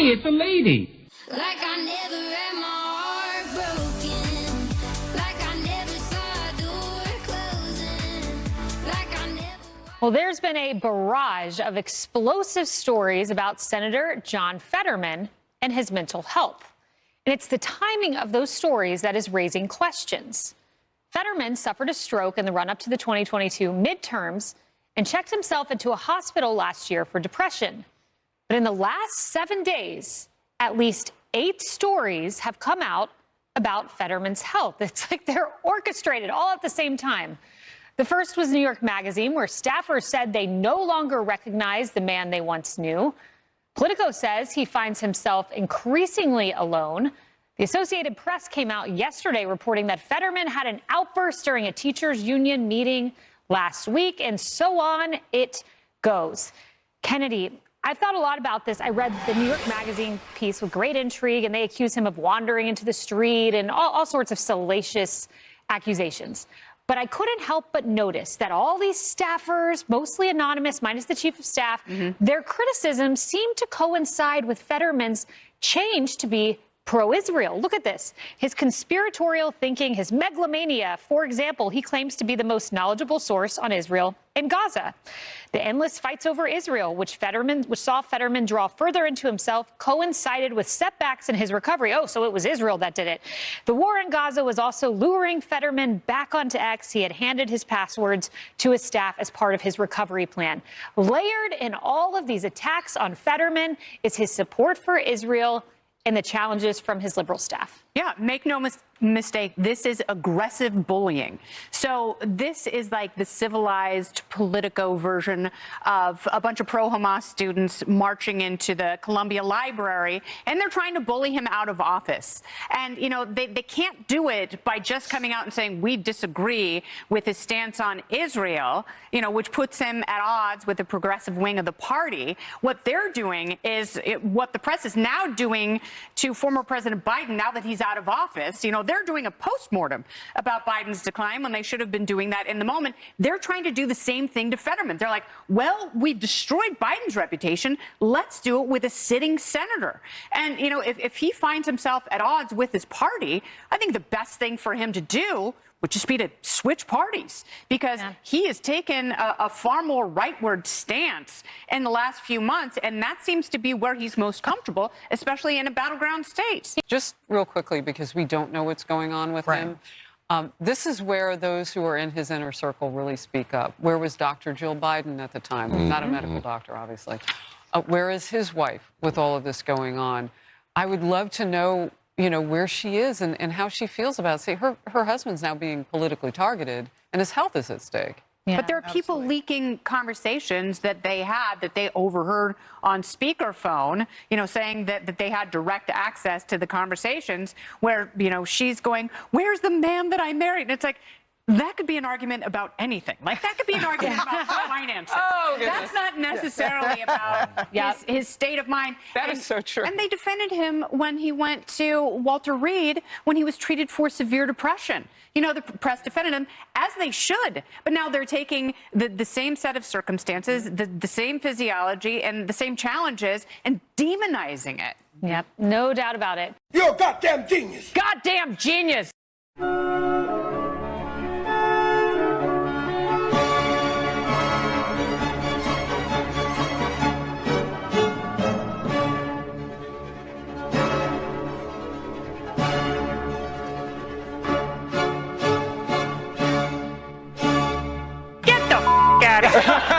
Hey, it's a lady. Like I never had my heart broken. Like I never saw a door closing. Like I never... Well, there's been a barrage of explosive stories about Senator John Fetterman and his mental health. And it's the timing of those stories that is raising questions. Fetterman suffered a stroke in the run-up to the 2022 midterms and checked himself into a hospital last year for depression. But in the last 7 days, at least 8 stories have come out about Fetterman's health. It's like they're orchestrated all at the same time. The first was New York Magazine, where staffers said they no longer recognize the man they once knew. Politico says he finds himself increasingly alone. The Associated Press came out yesterday reporting that Fetterman had an outburst during a teachers' union meeting last week, and so on it goes. Kennedy, I've thought a lot about this. I read the New York Magazine piece with great intrigue, and they accuse him of wandering into the street and all sorts of salacious accusations. But I couldn't help but notice that all these staffers, mostly anonymous, minus the chief of staff, their criticisms seem to coincide with Fetterman's change to be pro-Israel. Look at this. His conspiratorial thinking, his megalomania. For example, he claims to be the most knowledgeable source on Israel and Gaza. The endless fights over Israel, which saw Fetterman draw further into himself, coincided with setbacks in his recovery. Oh, so it was Israel that did it. The war in Gaza was also luring Fetterman back onto X. He had handed his passwords to his staff as part of his recovery plan. Layered in all of these attacks on Fetterman is his support for Israel and the challenges from his liberal staff. Yeah, make no mistake, this is aggressive bullying. So this is like the civilized Politico version of a bunch of pro-Hamas students marching into the Columbia Library, and they're trying to bully him out of office. And, you know, they can't do it by just coming out and saying, we disagree with his stance on Israel, you know, which puts him at odds with the progressive wing of the party. What they're doing is what the press is now doing to former President Biden now that he's out of office. You know, they're doing a postmortem about Biden's decline when they should have been doing that in the moment. They're trying to do the same thing to Fetterman. They're like, well, we've destroyed Biden's reputation. Let's do it with a sitting senator. And, you know, if he finds himself at odds with his party, I think the best thing for him to do would just be to switch parties, because he has taken a far more rightward stance in the last few months, and that seems to be where he's most comfortable, especially in a battleground state. Just real quickly, because we don't know what's going on with him. This is where those who are in his inner circle really speak up. Where was Dr. Jill Biden at the time? Not a medical doctor, obviously. Where is his wife with all of this going on? I would love to know, you know, where she is and how she feels about it. See, her husband's now being politically targeted, and his health is at stake. Yeah, but there are people leaking conversations that they had, that they overheard on speakerphone, you know, saying that they had direct access to the conversations where, you know, she's going, where's the man that I married? And it's like, that could be an argument about anything. Like, that could be an argument about finances. Oh, that's not necessarily about his state of mind. That is so true. And they defended him when he went to Walter Reed when he was treated for severe depression. You know, the press defended him, as they should. But now they're taking the same set of circumstances, the same physiology, and the same challenges, and demonizing it. Yep, no doubt about it. You're a goddamn genius. Goddamn genius. Get the f*** out of here.